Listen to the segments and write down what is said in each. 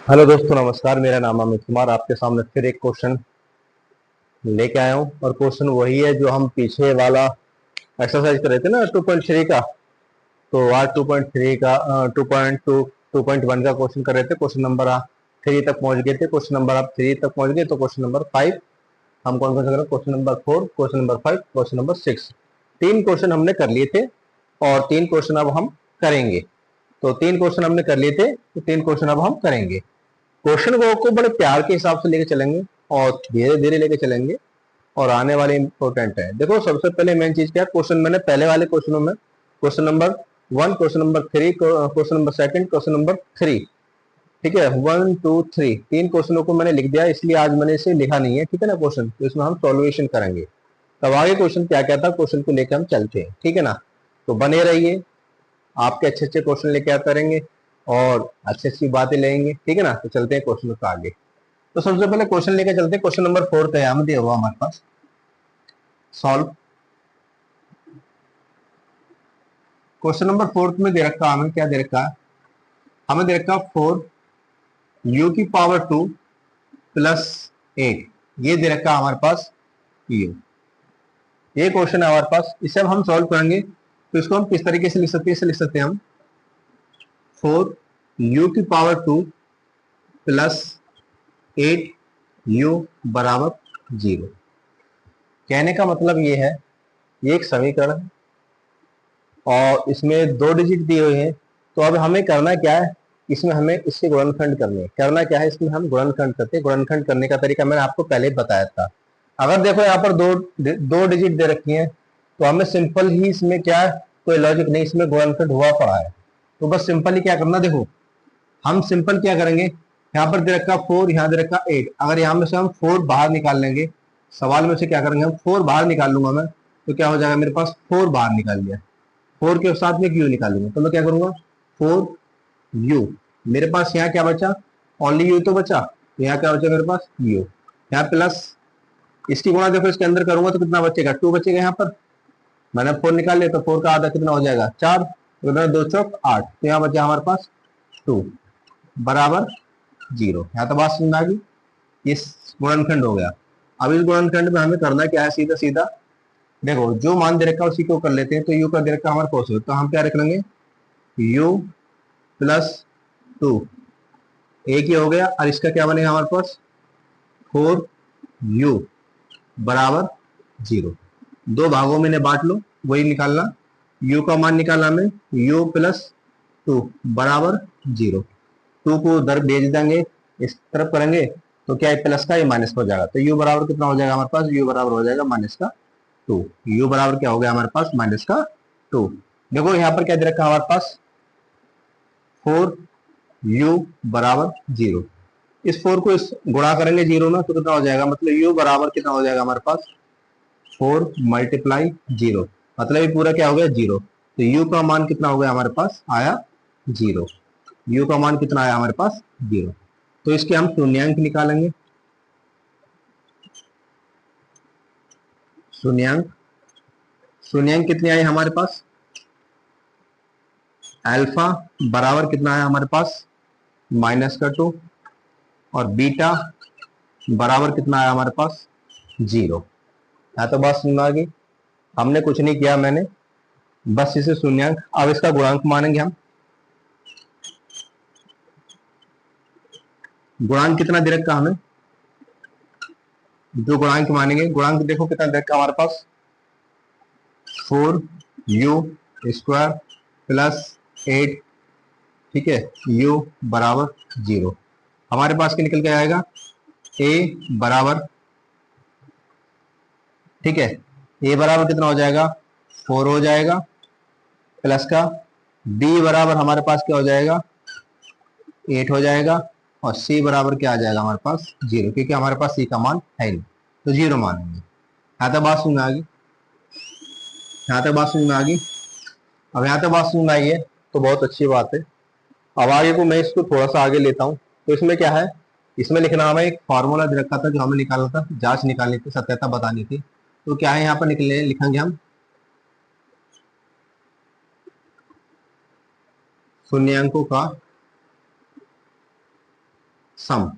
Hello दोस्तों, नमस्कार। मेरा नाम अमित कुमार। आपके सामने फिर एक क्वेश्चन लेके आया हूँ और क्वेश्चन वही है जो हम पीछे वाला एक्सरसाइज कर रहे थे ना 2.3 का। तो आज 2.3 का 2.2 2.1 का क्वेश्चन कर रहे थे। क्वेश्चन नंबर 3 तक पहुंच गए थे। क्वेश्चन नंबर आप 3 तक पहुंच गए तो क्वेश्चन नंबर 5 हम कौन कौन सा कर रहे हैं? Question number 4, question number 5, question number 6। तीन क्वेश्चन हमने कर लिए थे और तीन क्वेश्चन अब हम करेंगे। तो तीन क्वेश्चन हमने कर लिए थे तो तीन क्वेश्चन अब हम करेंगे। क्वेश्चन को बड़े प्यार के हिसाब से लेके चलेंगे और धीरे धीरे लेके चलेंगे और आने वाले इंपॉर्टेंट है। देखो, सबसे पहले मेन चीज क्या है? क्वेश्चन मैंने पहले वाले क्वेश्चनों में question number 1, question number 3, question number 2, question number 3, ठीक है, 1 2 3 तीन क्वेश्चनों को मैंने लिख दिया, इसलिए आज मैंने इसे लिखा नहीं है, ठीक है ना क्वेश्चन। तो इसमें हम सॉल्यूशन करेंगे। तब आगे क्वेश्चन क्या क्या था, क्वेश्चन को लेकर हम चलते हैं, ठीक है ना। तो बने रहिए, आपके अच्छे अच्छे क्वेश्चन लेके आते रहेंगे और अच्छी अच्छी बातें लेंगे, ठीक है ना। तो चलते हैं क्वेश्चन को आगे। तो सबसे पहले क्वेश्चन लेकर चलते हैं। क्वेश्चन नंबर 4 का यहाँ दिया हुआ हमारे पास, सॉल्व। क्वेश्चन नंबर 4 में दे रखा, हमें क्या दे रखा है? हमें दे रखा 4u⁴ प्लस 8, ये दे रखा हमारे पास u। ये क्वेश्चन है हमारे पास, इसे अब हम सॉल्व करेंगे। तो इसको हम किस तरीके से लिख सकते हैं? इसे लिख सकते हैं हम 4u⁴ प्लस 8u बराबर 0। कहने का मतलब ये है, ये एक समीकरण है और इसमें दो डिजिट दिए हुए हैं। तो अब हमें करना क्या है? इसमें हमें इसके गुणनखंड करने हैं। करना क्या है? इसमें हम गुणनखंड करते हैं। गुणनखंड करने का तरीका मैंने आपको पहले बताया था। अगर देखो यहाँ पर दो डिजिट दे रखी हैं तो हमें सिंपल ही इसमें क्या है, कोई लॉजिक नहीं, इसमें गुणनखंड हुआ पड़ा है। तो बस सिंपल ही क्या करना, देखो हम सिंपल क्या करेंगे, यहाँ पर दे रखा 4, यहाँ दे रखा 8। अगर यहाँ में से हम 4 बाहर निकाल लेंगे, सवाल में से क्या करेंगे हम, 4 बाहर निकाल लूंगा मैं, तो क्या हो जाएगा मेरे पास, 4 बाहर निकाल लिया, 4 के साथ में यू निकालूंगा। तो मैं क्या करूंगा, 4u, मेरे पास यहाँ क्या बचा, ओनली यू तो बचा। तो यहाँ क्या बचा मेरे पास, यू। यहाँ प्लस, इसकी गुणा देखो इसके अंदर करूंगा तो कितना बचेगा, 2 बचेगा। यहाँ पर मैंने 4 निकाल लिया तो 4 का आधा कितना हो जाएगा, 4। तो 2 चौक 8, तो यहाँ बचा हमारे पास 2 बराबर 0। यहाँ तो बात समझ आ गई, इस गुणनखंड हो गया। अब इस गुणनखंड में हमें करना क्या है, सीधा सीधा देखो जो मान दे रखा है उसी को कर लेते हैं। तो u का दे रखा हमारे पास, तो हम क्या रख लेंगे, u प्लस 2, एक ही हो गया। और इसका क्या बनेगा हमारे पास, 4u बराबर 0। दो भागों में इन्हें बांट लो, वही निकालना, u का मान निकालना हमें, u प्लस 2 बराबर 0। 2 को उधर भेज देंगे, इस तरफ करेंगे तो क्या है, प्लस का ये माइनस हो जाएगा। तो u बराबर कितना हो जाएगा हमारे पास, u बराबर हो जाएगा माइनस का 2। u बराबर क्या हो गया हमारे पास, माइनस का 2। देखो यहाँ पर क्या दे रखा है हमारे पास, 4u बराबर 0। इस 4 को इस गुणा करेंगे 0 ना, तो कितना हो जाएगा, मतलब u बराबर कितना हो जाएगा हमारे पास, 4 मल्टीप्लाई 0, मतलब ये पूरा क्या हो गया, 0। तो u का मान कितना हो गया हमारे पास, आया 0। u का मान कितना आया हमारे पास, 0। तो इसके हम शून्यांक निकालेंगे। शून्यांक, शून्यांक कितने आए हमारे पास, अल्फा बराबर कितना आया हमारे पास, माइनस का 2, और बीटा बराबर कितना आया हमारे पास, 0। यहाँ तो बात समझ आ गई, हमने कुछ नहीं किया, मैंने बस इसे शून्यांक, अब इसका गुणांक मानेंगे हम। गुणांक कितना दे रखा हमें, जो गुणांक मानेंगे, गुणांक देखो कितना दे रखा हमारे पास, 4u² प्लस 8, ठीक है, u बराबर 0। हमारे पास क्या निकल के आएगा, a बराबर, ठीक है, a बराबर कितना हो जाएगा, 4 हो जाएगा, प्लस का b बराबर हमारे पास क्या हो जाएगा, 8 हो जाएगा, और c बराबर क्या आ जाएगा हमारे पास, 0, क्योंकि हमारे पास c का मान है नहीं, तो 0 मानेंगे। यहाँ तक बात समझ में आ गई, यहाँ तक बात समझ में आ गई। अब यहाँ तक बात समझ में आई है तो बहुत अच्छी बात है। अब आगे को मैं इसको थोड़ा सा आगे लेता हूँ। तो इसमें क्या है, इसमें लिखना, हमें एक फॉर्मूला दे रखा था जो हमें निकालना था, जांच निकालनी थी, सत्यता बतानी थी। तो क्या है यहाँ पर निकले, लिखेंगे हम शून्यांकों का सम।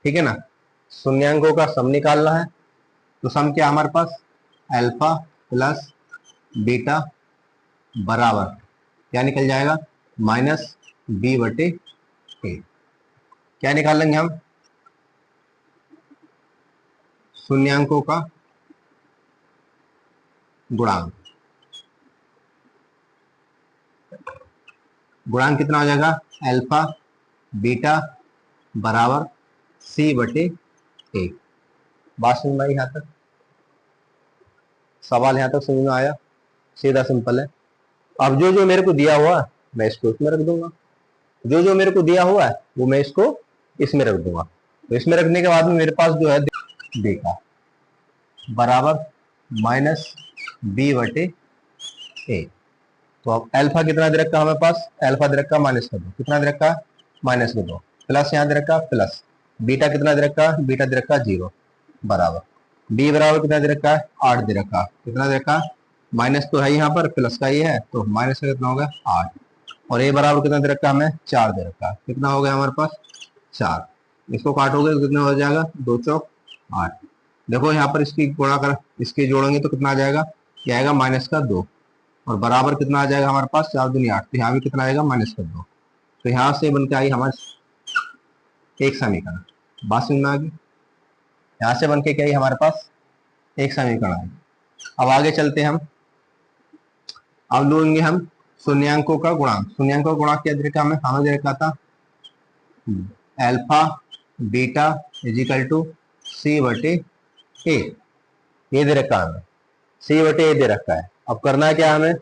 ठीक है ना, शून्यांकों का सम निकालना है। तो सम क्या हमारे पास, अल्फा प्लस बीटा बराबर क्या निकल जाएगा, माइनस बी बटे ए। क्या निकाल लेंगे हम, शून्यांकों का गुणांक। गुणांक कितना हो जाएगा, अल्फा बीटा बराबर सी बटे ए। बात समझ में आई यहाँ तक, सवाल यहाँ तक समझ में आया, सीधा सिंपल है। अब जो जो मेरे को दिया हुआ मैं इसको इसमें रख दूंगा, जो जो मेरे को दिया हुआ है वो मैं इसको इसमें रख दूंगा। तो इसमें रखने के बाद में मेरे पास जो है बीटा बराबर माइनस बी बटे ए। तो अब अल्फा कितना दे रखा हमारे पास, अल्फा दे रखा माइनस का 2, कितना दे रखा माइनस का 2, प्लस यहाँ दे रखा प्लस, बीटा कितना दे रखा, बीटा दे रखा 0 बराबर बी बराबर कितना दे रखा है 8 दे रखा, कितना दे रखा माइनस तो है यहाँ पर, प्लस का ये है तो माइनस का कितना होगा 8, और ए बराबर कितना दे रखा हमें 4 दे रखा, कितना हो गया हमारे पास 4। इसको काटोगे तो कितना हो जाएगा 2 चौक 8। देखो यहाँ पर इसकी गुणा कर इसके जोड़ेंगे तो कितना आ जाएगा, क्या आएगा माइनस का 2, और बराबर कितना आ जाएगा हमारे पास 4 दूनी 8, तो यहाँ भी कितना आएगा माइनस का 2। तो यहाँ से बन के आई हमारे एक समीकरण। बात समझ में आ गई, यहाँ से बन के क्या आई हमारे पास एक समीकरण आई। अब आगे चलते हैं हम, अब लेंगे हम शून्यांकों का गुणांक। शून्यांकों का गुणांक क्या दे रखा हमें, हमें दे रखा था अल्फा बीटा इजिकल टू सी बटे ए, ये दे रखा हमें सी बटे ए दे रखा है। अब करना है क्या हमें,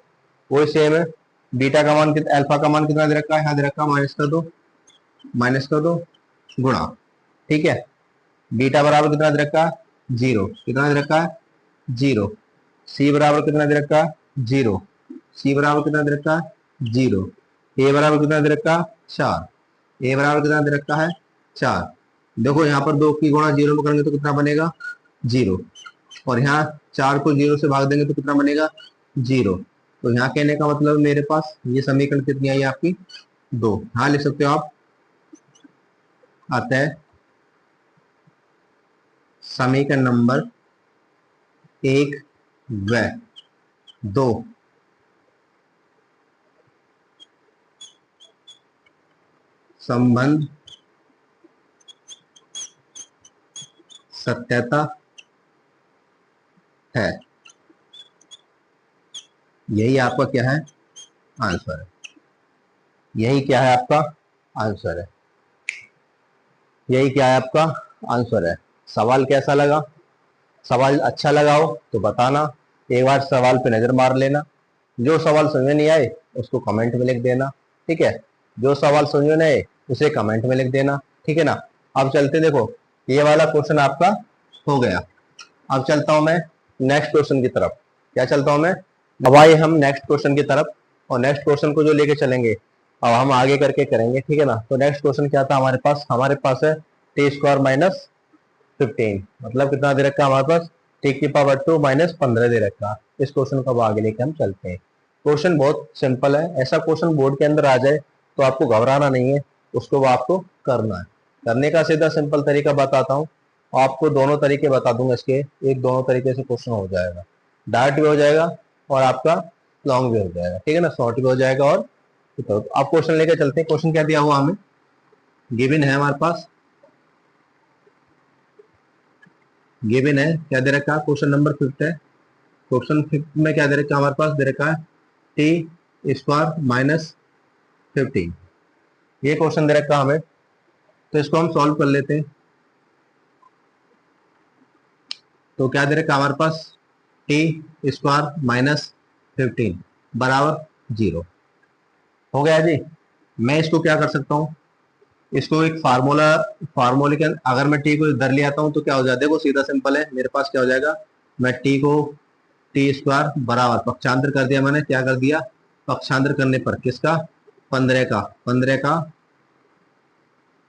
वही सेम है, बीटा का मान कितना, अल्फा का मान कितना दे रखा है, यहाँ दे रखा है माइनस का 2 गुणा, ठीक है, बीटा बराबर कितना दे रखा है 0, कितना दे रखा है 0, सी बराबर कितना दे रखा है 0, सी बराबर कितना दे रखा है 0, ए बराबर कितना दे रखा है 4, ए बराबर कितना दे रखा है 4। देखो यहाँ पर 2 की गुणा 0 में करेंगे तो कितना बनेगा 0, और यहाँ 4 को 0 से भाग देंगे तो कितना बनेगा 0। तो यहाँ कहने का मतलब मेरे पास ये समीकरण कितनी आई आपकी 2। हाँ लिख सकते हो आप, आता है समीकरण नंबर 1 व 2 संबंध सत्यता है, यही आपका क्या है आंसर है, यही क्या है आपका आंसर है, यही क्या है आपका आंसर है। सवाल कैसा लगा, सवाल अच्छा लगा हो तो बताना, एक बार सवाल पे नजर मार लेना, जो सवाल समझ में नहीं आए उसको कमेंट में लिख देना, ठीक है, जो सवाल समझ में नहीं आए उसे कमेंट में लिख देना, ठीक है ना। अब चलते, देखो ये वाला क्वेश्चन आपका हो गया। अब चलता हूं मैं नेक्स्ट क्वेश्चन की तरफ, क्या चलता हूं मैं, अब आइए हम नेक्स्ट क्वेश्चन की तरफ, और नेक्स्ट क्वेश्चन को जो लेके चलेंगे अब हम आगे करके करेंगे, ठीक है ना। तो नेक्स्ट क्वेश्चन क्या था हमारे पास है टी स्क्वायर माइनस 15, मतलब कितना दे रखा है हमारे पास टी की पावर 2 माइनस 15 दे रखा। इस क्वेश्चन को अब आगे लेके हम चलते हैं। क्वेश्चन बहुत सिंपल है, ऐसा क्वेश्चन बोर्ड के अंदर आ जाए तो आपको घबराना नहीं है, उसको आपको करना है। करने का सीधा सिंपल तरीका बताता हूँ, आपको दोनों तरीके बता दूंगा इसके, एक दोनों तरीके से क्वेश्चन हो जाएगा, डायरेक्ट भी हो जाएगा और आपका लॉन्ग भी हो जाएगा, ठीक है ना, शॉर्ट भी हो जाएगा। और तो आप क्वेश्चन लेके चलते हैं। क्वेश्चन क्या दिया हुआ हमें, गिवन है हमारे पास, गिवन है क्या दे रखा है, क्वेश्चन नंबर 5 है। क्वेश्चन 5 में क्या दे रखा है हमारे पास, दे रखा है टी स्क्वायर माइनस 15, ये क्वेश्चन दे रखा है हमें। तो इसको हम सॉल्व कर लेते हैं। तो क्या दे रखा है हमारे पास, टी स्क्वायर माइनस 15 बराबर 0 हो गया जी। मैं इसको क्या कर सकता हूँ, इसको एक फार्मूले के अगर मैं टी को इधर ले आता हूँ तो क्या हो जाता है, देखो सीधा सिंपल है, मेरे पास क्या हो जाएगा, मैं टी को टी स्क्वायर बराबर पक्षांतर कर दिया, मैंने क्या कर दिया, पक्षांतर करने पर किसका 15 का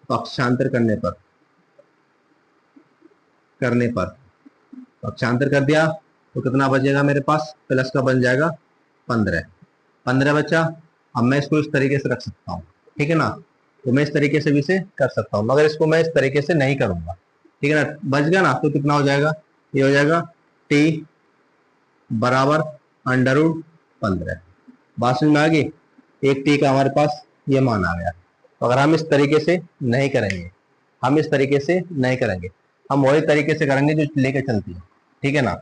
पक्षांतर करने पर पक्षांतर कर दिया तो कितना बचेगा मेरे पास, प्लस का बन जाएगा 15, 15 बचा। अब मैं इसको इस तरीके से रख सकता हूँ, ठीक है ना। तो मैं इस तरीके से भी इसे कर सकता हूँ, मगर इसको मैं इस तरीके से नहीं करूंगा, ठीक है ना। बच गया ना, तो कितना हो जाएगा, ये हो जाएगा t बराबर √15। बात समझ में आ गई। एक t का हमारे पास ये मान आ गया। तो अगर हम इस तरीके से नहीं करेंगे, हम इस तरीके से नहीं करेंगे, हम वही तरीके से करेंगे जो लेके चलती है, ठीक है ना,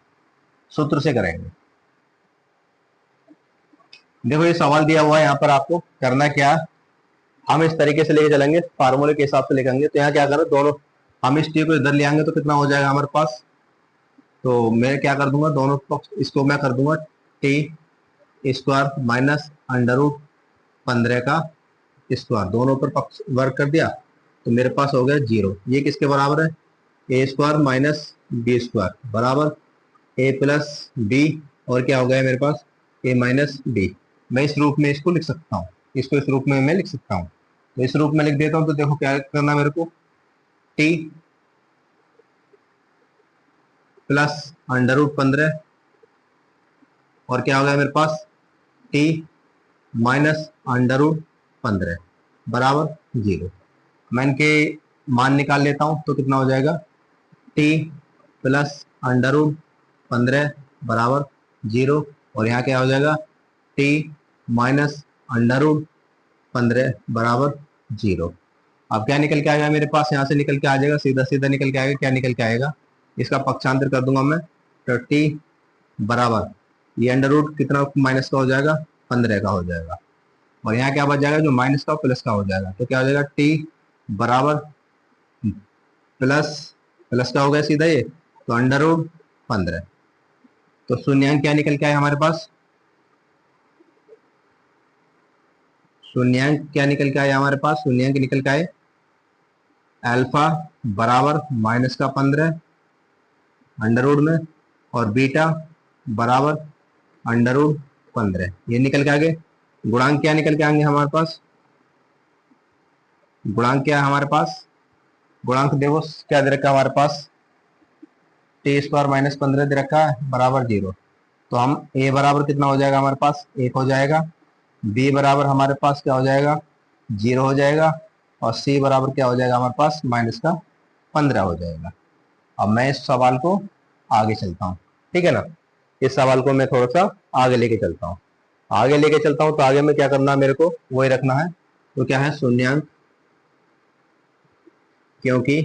सूत्र से करेंगे। देखो ये सवाल दिया हुआ है, यहाँ पर आपको करना क्या है, हम इस तरीके से लेके चलेंगे, फार्मूले के हिसाब से लेंगे। तो यहाँ क्या करें, दोनों हम इस टी को इधर ले आएंगे तो कितना हो जाएगा हमारे पास। तो मैं क्या कर दूंगा, दोनों पक्ष इसको मैं कर दूंगा t² माइनस √15 का स्क्वायर, दोनों पर पक्ष वर्क कर दिया तो मेरे पास हो गया 0। ये किसके बराबर है, a² माइनस b² बराबर a प्लस बी, और क्या हो गया मेरे पास a माइनस बी। मैं इस रूप में इसको लिख सकता हूँ, इसको इस रूप में मैं लिख सकता हूँ। तो इस रूप में लिख देता हूँ। तो देखो क्या करना मेरे को, t प्लस √15, और क्या हो गया मेरे पास t माइनस √15 बराबर 0। मैं इनके मान निकाल लेता हूँ, तो कितना हो जाएगा, t प्लस √15 बराबर 0, और यहाँ क्या हो जाएगा, t माइनस √15 बराबर 0। अब क्या निकल के आएगा मेरे पास, यहाँ से निकल के आ जाएगा, सीधा सीधा निकल के आएगा। क्या निकल के आएगा, इसका पक्षांतर कर दूंगा मैं। तो t बराबर ये अंडर रूट कितना माइनस का हो जाएगा, 15 का हो जाएगा, और यहाँ क्या बच जाएगा, जो माइनस का प्लस का हो जाएगा। तो क्या हो जाएगा, t बराबर प्लस प्लस का हो गया सीधा ये, तो √15। तो शून्यांक क्या निकल के आए हमारे पास, शून्यांक क्या निकल के आए हमारे पास, शून्यांक निकल के आए अल्फा बराबर माइनस का 15 अंडर में, और बीटा बराबर √15। ये निकल के आगे गुणांक क्या निकल के आएंगे हमारे पास, गुणांक क्या है हमारे पास, गुणांक देखो क्या दे रखा है हमारे पास, t² माइनस 15 दे रखा है बराबर 0। तो हम a बराबर कितना हो जाएगा हमारे पास, 1 हो जाएगा, b बराबर हमारे पास क्या हो जाएगा, 0 हो जाएगा, और c बराबर क्या हो जाएगा हमारे पास, माइनस का 15 हो जाएगा। अब मैं इस सवाल को आगे चलता हूँ, ठीक है ना। इस सवाल को मैं थोड़ा सा आगे लेके चलता हूँ, आगे लेके चलता हूँ। तो आगे में क्या करना है मेरे को, वही रखना है। तो क्या है, शून्यांक, क्योंकि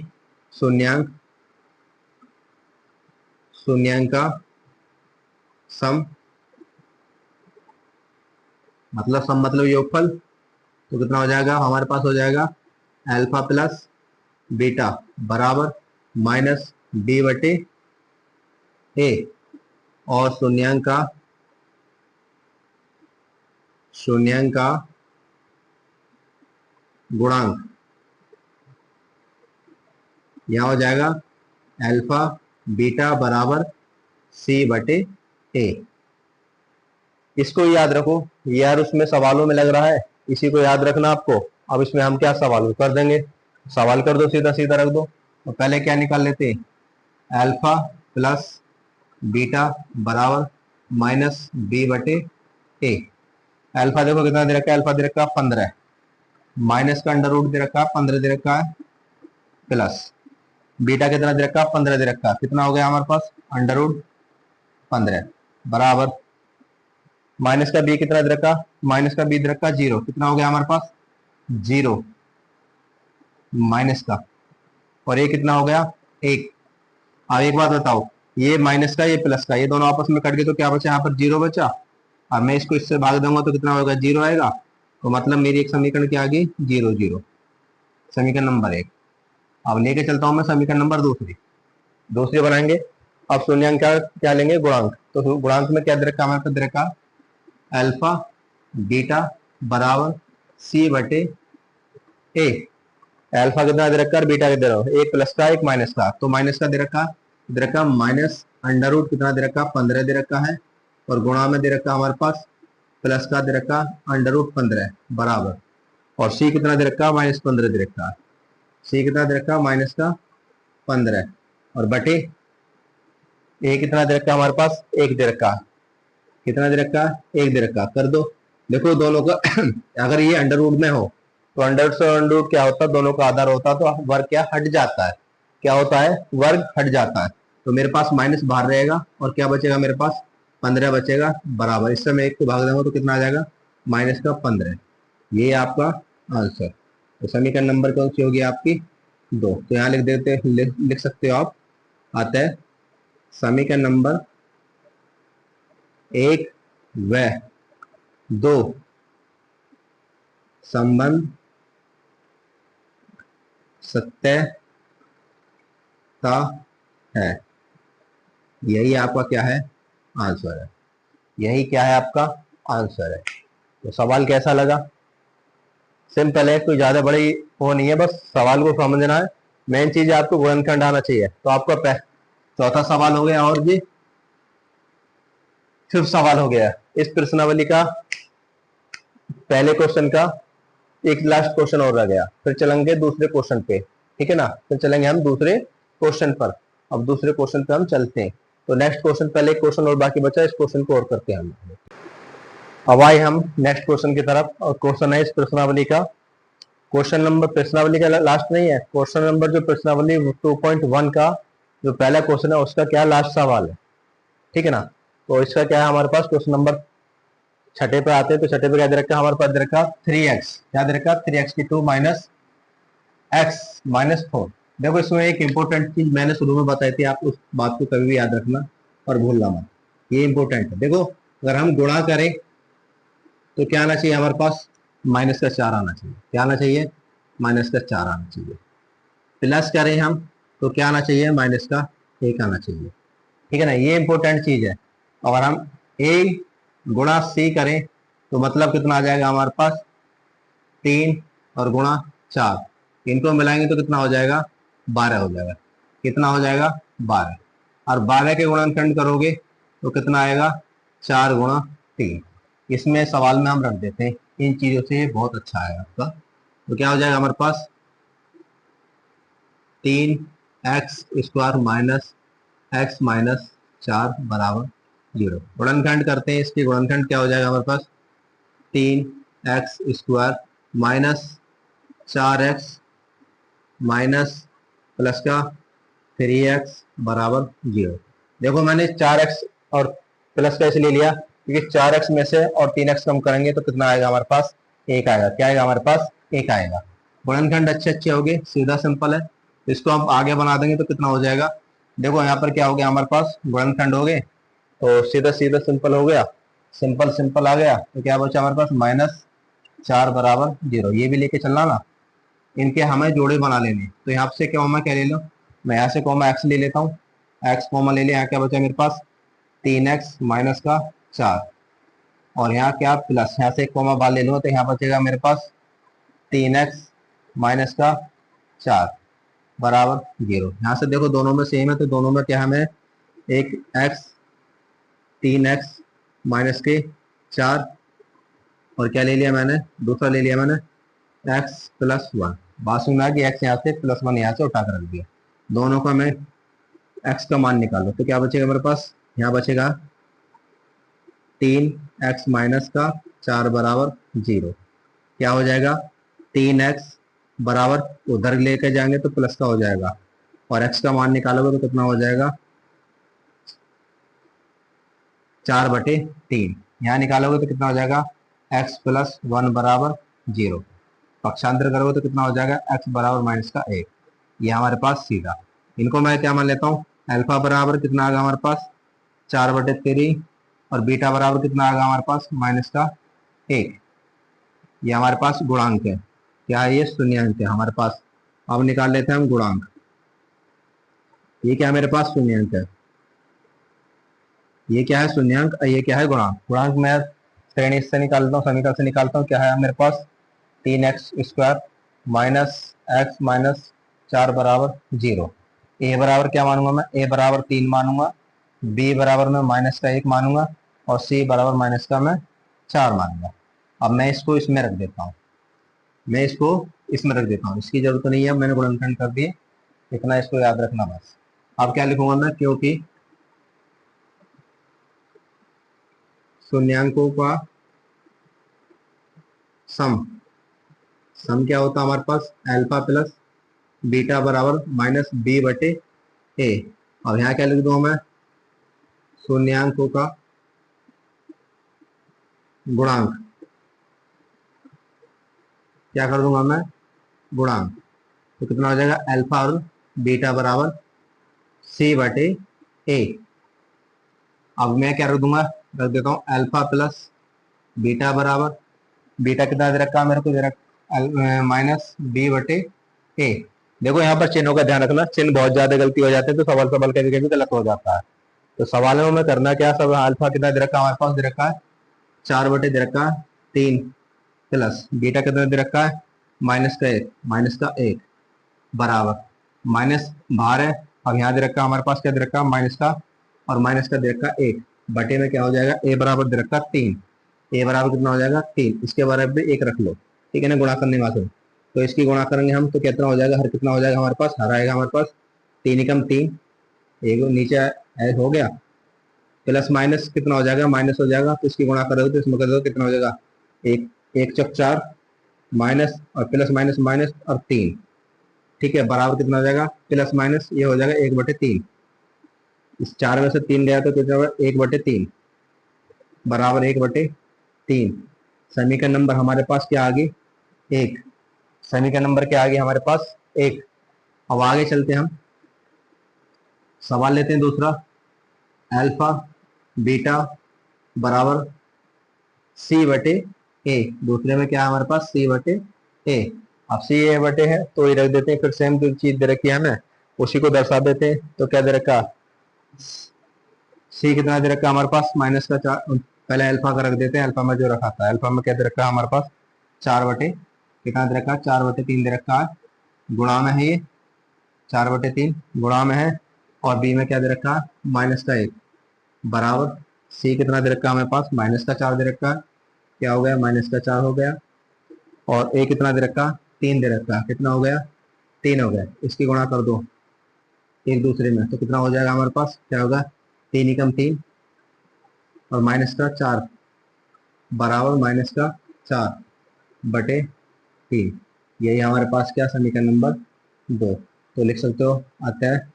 शून्यांक शून्यांक का सम मतलब योगफल। तो कितना हो जाएगा हमारे पास, हो जाएगा अल्फा प्लस बीटा बराबर माइनस बी बटे ए, और शून्यांक का गुणांक यहाँ हो जाएगा अल्फा बीटा बराबर सी बटे ए। इसको याद रखो यार, उसमें सवालों में लग रहा है, इसी को याद रखना आपको। अब इसमें हम क्या सवाल कर देंगे, सवाल कर दो, सीधा सीधा रख दो। तो पहले क्या निकाल लेते हैं, अल्फा प्लस बीटा बराबर माइनस बी बटे ए। अल्फा देखो कितना दे रखा है, अल्फा दे रखा है 15, माइनस का अंडर रूट दे रखा है 15 दे रखा है, प्लस बीटा कितना दे रखा है, 15 दे रखा है। कितना हो गया हमारे पास, अंडर रूट 15 बराबर माइनस का बी कितना दे रखा, माइनस का बी दे रखा 0। कितना हो गया हमारे पास, 0 माइनस का, और ये कितना हो गया 1। अब एक बात बताओ, ये माइनस का ये प्लस का, ये दोनों आपस में कट गए तो क्या बचा, यहाँ पर 0 बचा। अब मैं इसको इससे भाग दूंगा तो कितना होगा, 0 आएगा। तो मतलब मेरी एक समीकरण क्या आ गई, 0 0, समीकरण नंबर 1। अब लेके चलता हूं मैं समीकरण नंबर दूसरी बनाएंगे। अब शून्यांक क्या क्या लेंगे, गुणांक। तो गुणांक में क्या दे रखा हमारे पास, दे रखा अल्फा बीटा बराबर सी बटे ए। अल्फा कितना दे रखा है, बीटा कितना दे रहा, एक प्लस का एक माइनस का। तो माइनस का दे रखा माइनस अंडर रूट कितना दे रखा, 15 दे रखा है, और गुणा में दे रखा हमारे पास प्लस का दे रखा अंडर रूट 15 बराबर, और सी कितना दे रखा, -15 दे रखा, सी कितना दे रखा, -15, और बटे ए कितना दे रखा हमारे पास, 1 दे रखा। कितना दे रखा, एक दे रखा, कर दो। देखो दोनों का अगर ये अंडर रूट में हो तो अंडर से अंडर रूट क्या होता है, दोनों का आधार होता है, तो वर्ग क्या हट जाता है, क्या होता है, वर्ग हट जाता है। तो मेरे पास माइनस बाहर रहेगा और क्या बचेगा मेरे पास, 15 बचेगा बराबर। इससे मैं एक को भाग दूंगा तो कितना आ जाएगा, माइनस का 15। ये आपका आंसर। तो समीकरण नंबर कौन सी होगी आपकी, 2। तो यहाँ लिख देते, लिख सकते हो आप, आता है समीकरण नंबर 1 व 2 संबंध सत्यता है। यही आपका क्या है, आंसर है। यही क्या है आपका आंसर है। तो सवाल कैसा लगा, सिंपल है, कोई ज्यादा बड़ी वो नहीं है, बस सवाल को समझना है। मेन चीज आपको गुणनखंड आना चाहिए। तो आपका चौथा सवाल हो गया, और जी फिफ्थ सवाल हो गया इस प्रश्नावली का, पहले क्वेश्चन का एक लास्ट क्वेश्चन और रह गया, फिर चलेंगे दूसरे क्वेश्चन पे, ठीक है ना, फिर चलेंगे हम दूसरे क्वेश्चन पर। अब दूसरे क्वेश्चन पे हम चलते हैं। तो नेक्स्ट क्वेश्चन, पहले एक क्वेश्चन और बाकी बचा, इस क्वेश्चन को और करते हैं हम। अब आए हम नेक्स्ट क्वेश्चन की तरफ, और क्वेश्चन है इस प्रश्नावली का, क्वेश्चन नंबर प्रश्नावली का लास्ट नहीं है, क्वेश्चन नंबर जो प्रश्नावली 2.1 का जो पहला क्वेश्चन है उसका क्या लास्ट सवाल है, ठीक है ना। तो इसका क्या है हमारे पास, क्वेश्चन नंबर छठे पे आते हैं। तो छठे पे क्या दे रखा है हमारे पास, दे रखा 3x, क्या दे रखा 3x की 2 माइनस x माइनस 4। देखो इसमें एक इंपॉर्टेंट चीज मैंने शुरू में बताई थी, आप उस बात को कभी भी याद रखना और भूलना मत, ये इंपॉर्टेंट है। देखो अगर हम गुणा करें तो क्या आना चाहिए हमारे पास, माइनस का 4 आना चाहिए। क्या आना चाहिए, माइनस का 4 आना चाहिए। प्लस करें हम तो क्या आना चाहिए, माइनस का 1 आना चाहिए, ठीक है ना, ये इंपॉर्टेंट चीज है। अगर हम a गुणा c करें तो मतलब कितना आ जाएगा हमारे पास, 3 और गुणा 4, इनको मिलाएंगे तो कितना हो जाएगा, 12 हो जाएगा। कितना हो जाएगा, 12। और 12 के गुणनखंड करोगे तो कितना आएगा, 4 गुणा 3। इसमें सवाल में हम रख देते हैं, इन चीजों से बहुत अच्छा आएगा आपका। तो क्या हो जाएगा हमारे पास, 3x² माइनस x माइनस 4 बराबर 0। गुणनखंड करते हैं, इसके गुणनखंड क्या हो जाएगा हमारे पास, 3x² minus 4x minus plus का 3x बराबर 0। देखो मैंने 4x और प्लस का इसलिए लिया क्योंकि 4x में से और 3x कम करेंगे तो कितना आएगा हमारे पास, 1 आएगा। क्या आएगा हमारे पास, 1 आएगा। गुणनखंड अच्छे अच्छे हो गए, सीधा सिंपल है। इसको हम आगे बना देंगे तो कितना हो जाएगा, देखो यहाँ पर क्या हो गया हमारे पास, गुणनखंड हो गए तो सीधा सीधा सिंपल हो गया, सिंपल सिंपल आ गया। तो क्या बचा हमारे पास, -4 बराबर 0। ये भी लेके चलना ना, इनके हमें जोड़े बना लेने। तो यहाँ से कॉमा क्या ले लो, मैं यहाँ से कॉमा x ले लेता हूँ, x कॉमा ले लिया। यहाँ क्या बचा मेरे पास, 3x माइनस का 4, और यहाँ क्या प्लस, यहाँ से एक कॉमा बाहर ले लूँगा तो यहाँ बचेगा मेरे पास 3x माइनस का 4 बराबर 0। यहाँ से देखो दोनों में सेम है, तो दोनों में क्या हमें, एक x 3x माइनस के 4, और क्या ले लिया मैंने, दूसरा ले लिया मैंने x प्लस 1। बात सुनना कि x यहाँ से प्लस 1 यहाँ से उठा कर रख दिया, दोनों का मैं x का मान निकालो तो क्या बचेगा मेरे पास, यहाँ बचेगा 3x माइनस का 4 बराबर 0। क्या हो जाएगा, 3x बराबर उधर लेके जाएंगे तो प्लस का हो जाएगा, और x का मान निकालोगे तो कितना हो जाएगा, 4/3। यहाँ निकालोगे तो कितना हो जाएगा, x प्लस 1 बराबर 0। पक्षांतर करोगे तो कितना हो जाएगा, x बराबर माइनस का 1। ये हमारे पास सीधा, इनको मैं क्या मान लेता हूँ, अल्फा बराबर कितना आ गया हमारे पास, 4/3, और बीटा बराबर कितना आ गया हमारे पास, माइनस का 1। ये हमारे पास गुणांक है, क्या है ये, शून्यांक है हमारे पास। अब निकाल लेते हैं हम गुणांक, ये क्या मेरे पास शून्यांक है, ये क्या है शून्यांक, ये क्या है गुणांक। गुणांक मैं श्रेणी से निकालता हूँ, समीकरण से निकालता हूँ। क्या है मेरे पास, 3x² माइनस x माइनस 4 बराबर 0। ए बराबर क्या मानूंगा मैं, ए बराबर 3 मानूंगा, बी बराबर मैं माइनस का 1 मानूंगा, और सी बराबर माइनस का मैं 4 मानूंगा। अब मैं इसको इसमें रख देता हूँ, मैं इसको इसमें रख देता हूँ, इसकी जरूरत नहीं है, मैंने गुणनखंड कर दिए, इतना इसको याद रखना बस। अब क्या लिखूंगा मैं, क्योंकि शून्यांकों का सम। सम क्या होता है हमारे पास, अल्फा प्लस बीटा बराबर माइनस बी बटे ए। और यहाँ क्या लिख दूंगा मैं, शून्यांकों का गुणांक। क्या कर दूंगा मैं, गुणांक। तो कितना हो जाएगा, अल्फा और बीटा बराबर सी बटे ए। अब मैं क्या रख दूंगा, रख देता हूँ अल्फा प्लस बीटा बराबर, बीटा कितना दे रखा है मेरे को, दे रखा माइनस बी बटे ए। देखो यहाँ पर चिन्हों का ध्यान रखना, चिन्ह बहुत ज्यादा गलती हो जाते हैं तो सवाल सवाल कभी कभी गलत हो जाता है। तो सवालों में करना क्या, सब अल्फा कितना दे रखा है हमारे पास, दे रखा है 4 बटे दे रखा है 3, प्लस बीटा कितना दे रखा है माइनस का एक बराबर, माइनस बाहर है। अब यहाँ दे रखा हमारे पास क्या दे रखा है, माइनस का, और माइनस का दे रखा एक बटे में क्या हो जाएगा, ए बराबर दे रखा 3। ए बराबर कितना हो जाएगा 3, इसके बराबर भी एक रख लो, ठीक है ना, गुणा करने वाले। तो इसकी गुणा करेंगे हम तो कितना हो जाएगा, हर कितना हो जाएगा हमारे पास, हर आएगा हमारे पास 3 एकम 3, एक नीचे ऐड हो गया, प्लस माइनस कितना हो जाएगा, माइनस हो जाएगा। तो इसकी गुणा करोगे तो इसमें कर दो कितना हो जाएगा, एक एक चौक 4 माइनस और प्लस माइनस माइनस और 3, ठीक है, बराबर कितना हो जाएगा, प्लस माइनस ये हो जाएगा 1/3। इस 4 में से 3 गया तो कितना होगा, 1/3 बराबर 1/3। समीकरण नंबर हमारे पास क्या आ गई, एक। समीकरण नंबर क्या आ गया हमारे पास, एक। अब आगे चलते हैं हम, सवाल लेते हैं दूसरा, अल्फा बीटा बराबर सी बटे ए। दूसरे में क्या है हमारे पास, सी बटे ए। अब सी ए बटे है तो ये रख देते हैं, फिर सेम जो चीज दे रखी है हमें उसी को दर्शा देते हैं। तो क्या दे रखा, सी कितना दे रखा हमारे पास, माइनस का 4, पहले अल्फा का रख देते हैं, अल्फा में जो रखा था, अल्फा में क्या दे रखा है हमारे पास 4 बटे कितना दे रखा है, 4/3 दे रखा है, गुणा में है ये 4/3 गुणा में है, और बी में क्या दे रखा है, माइनस का 1 बराबर, सी कितना दे रखा है हमारे पास, माइनस का 4 दे रखा है, क्या हो गया, माइनस का 4 हो गया, और ए कितना दे रखा, 3 दे रखा, कितना हो गया, 3 हो गया। इसकी गुणा कर दो एक दूसरे में तो कितना हो जाएगा हमारे पास, क्या होगा, 3 एकम 3 और माइनस का 4 बराबर माइनस का 4/3। यही हमारे पास क्या, समीकरण नंबर 2। तो लिख सकते हो, आता है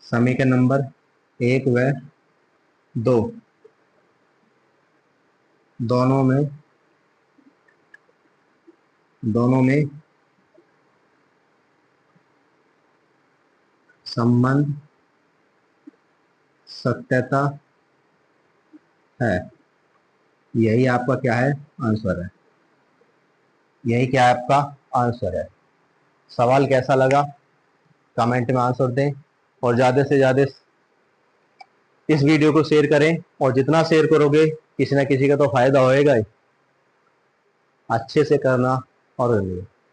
समीकरण नंबर 1 व 2 दोनों में संबंध सत्यता है। यही आपका क्या है, आंसर है। यही क्या है, आपका आंसर है। सवाल कैसा लगा कमेंट में आंसर दें, और ज़्यादा से ज़्यादा इस वीडियो को शेयर करें, और जितना शेयर करोगे किसी ना किसी का तो फायदा होएगा ही। अच्छे से करना। और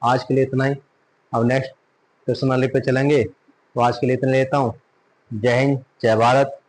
आज के लिए इतना ही, अब नेक्स्ट क्वेश्चन वाले पे चलेंगे। तो आज के लिए इतना लेता हूँ। जय हिंद, जय भारत।